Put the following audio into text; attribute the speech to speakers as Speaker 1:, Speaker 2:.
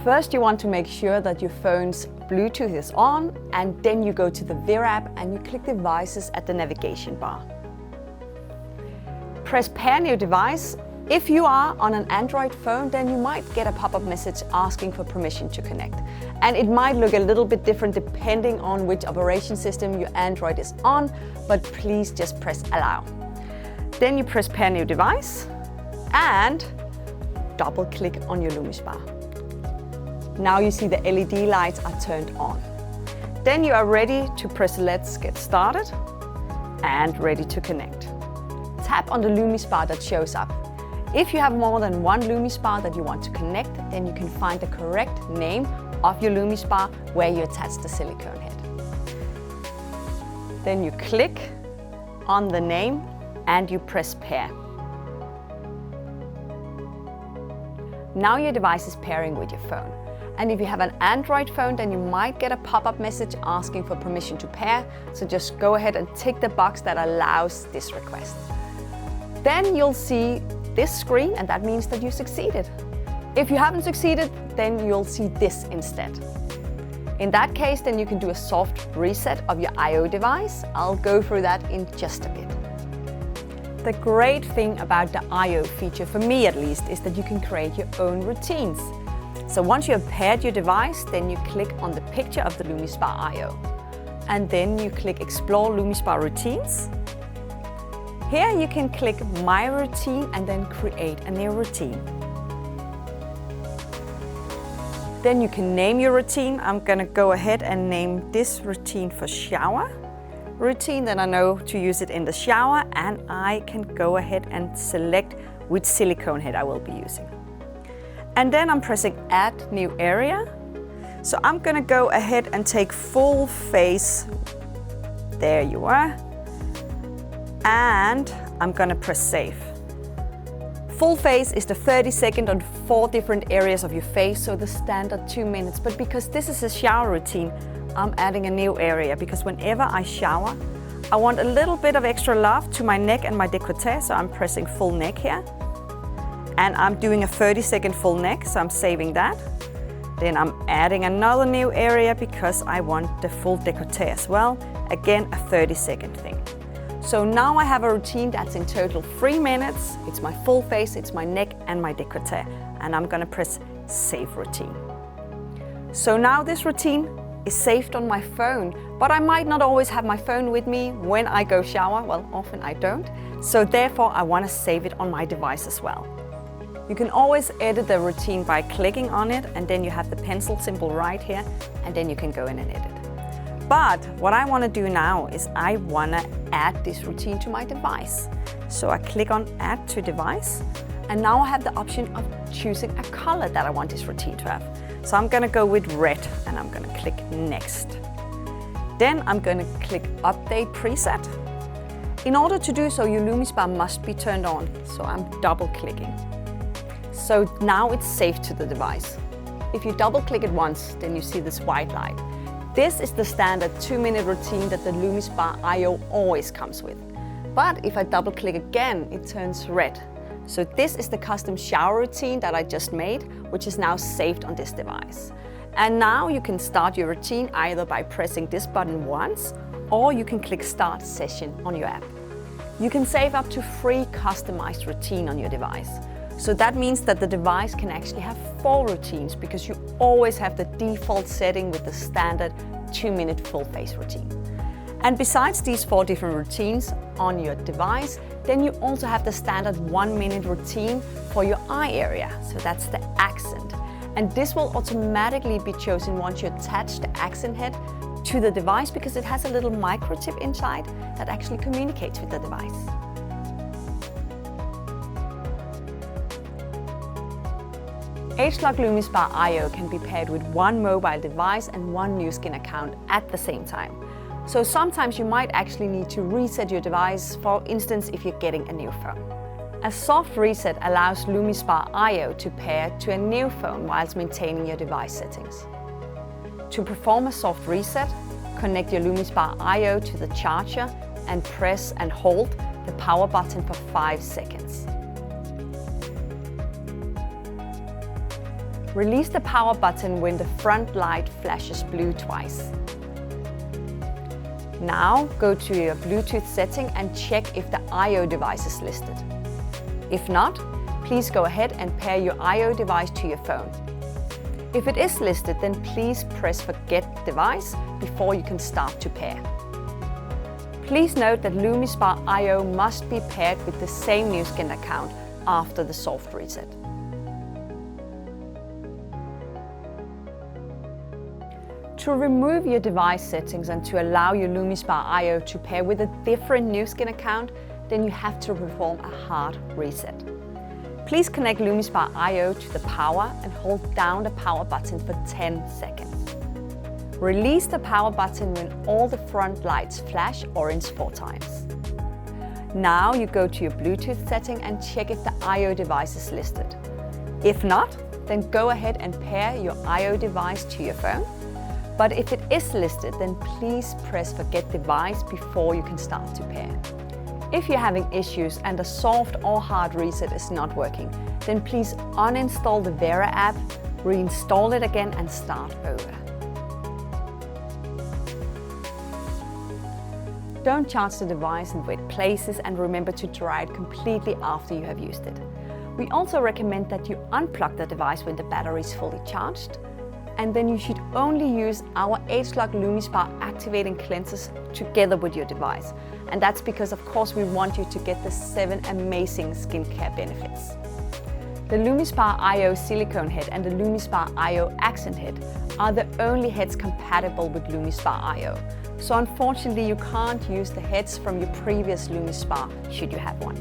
Speaker 1: First, you want to make sure that your phone's Bluetooth is on, and then you go to the Vivo app and you click devices at the navigation bar. Press pair new device. If you are on an Android phone, then you might get a pop-up message asking for permission to connect. And it might look a little bit different depending on which operation system your Android is on, but please just press allow. Then you press pair new device and double click on your LumiSpa. Now you see the LED lights are turned on. Then you are ready to press let's get started and ready to connect. Tap on the LumiSpa that shows up. If you have more than one LumiSpa that you want to connect, then you can find the correct name of your LumiSpa where you attach the silicone head. Then you click on the name and you press pair. Now your device is pairing with your phone. And if you have an Android phone, then you might get a pop-up message asking for permission to pair. So just go ahead and tick the box that allows this request. Then you'll see this screen, and that means that you succeeded. If you haven't succeeded, then you'll see this instead. In that case, then you can do a soft reset of your I/O device. I'll go through that in just a bit. The great thing about the I/O feature, for me at least, is that you can create your own routines. So once you have paired your device, then you click on the picture of the LumiSpa I/O. And then you click Explore LumiSpa Routines. Here you can click My Routine and then create a new routine. Then you can name your routine. I'm gonna go ahead and name this routine for shower routine. Then I know to use it in the shower, and I can go ahead and select which silicone head I will be using. And then I'm pressing Add New Area. So I'm gonna go ahead and take full face. There you are. And I'm gonna press Save. Full face is the 30-second on 4 different areas of your face, so the standard 2 minutes. But because this is a shower routine, I'm adding a new area, because whenever I shower, I want a little bit of extra love to my neck and my décolleté, so I'm pressing full neck here. And I'm doing a 30-second full neck, so I'm saving that. Then I'm adding another new area because I want the full décolleté as well. Again, a 30-second thing. So now I have a routine that's in total 3 minutes. It's my full face, it's my neck and my décolleté. And I'm gonna press Save Routine. So now this routine is saved on my phone, but I might not always have my phone with me when I go shower. Well, often I don't. So therefore I wanna save it on my device as well. You can always edit the routine by clicking on it, and then you have the pencil symbol right here, and then you can go in and edit. But what I want to do now is I want to add this routine to my device. So I click on Add to Device, and now I have the option of choosing a color that I want this routine to have. So I'm going to go with red, and I'm going to click Next. Then I'm going to click Update Preset. In order to do so, your LumiSpa must be turned on, so I'm double clicking. So now it's saved to the device. If you double click it once, then you see this white light. This is the standard 2-minute routine that the LumiSpa I/O always comes with. But if I double click again, it turns red. So this is the custom shower routine that I just made, which is now saved on this device. And now you can start your routine either by pressing this button once, or you can click Start Session on your app. You can save up to 3 customized routines on your device. So that means that the device can actually have 4 routines, because you always have the default setting with the standard 2-minute full face routine. And besides these 4 different routines on your device, then you also have the standard 1-minute routine for your eye area. So that's the accent. And this will automatically be chosen once you attach the accent head to the device, because it has a little micro chip inside that actually communicates with the device. ageLOC LumiSpa I/O can be paired with 1 mobile device and 1 Nu Skin account at the same time. So sometimes you might actually need to reset your device, for instance if you're getting a new phone. A soft reset allows LumiSpa I/O to pair to a new phone whilst maintaining your device settings. To perform a soft reset, connect your LumiSpa I/O to the charger and press and hold the power button for 5 seconds. Release the power button when the front light flashes blue twice. Now go to your Bluetooth setting and check if the I/O device is listed. If not, please go ahead and pair your I/O device to your phone. If it is listed, then please press Forget Device before you can start to pair. Please note that LumiSpa I/O must be paired with the same Nu Skin account after the soft reset. To remove your device settings and to allow your LumiSpa I/O to pair with a different Nu Skin account, then you have to perform a hard reset. Please connect LumiSpa I/O to the power and hold down the power button for 10 seconds. Release the power button when all the front lights flash orange 4 times. Now you go to your Bluetooth setting and check if the I/O device is listed. If not, then go ahead and pair your I/O device to your phone. But if it is listed, then please press Forget Device before you can start to pair. If you're having issues and a soft or hard reset is not working, then please uninstall the Vera app, reinstall it again and start over. Don't charge the device in wet places and remember to dry it completely after you have used it. We also recommend that you unplug the device when the battery is fully charged, and then you should only use our age-lock LumiSpa activating cleansers together with your device. And that's because, of course, we want you to get the 7 amazing skincare benefits. The LumiSpa I/O silicone head and the LumiSpa I/O accent head are the only heads compatible with LumiSpa I/O. So unfortunately, you can't use the heads from your previous LumiSpa should you have one.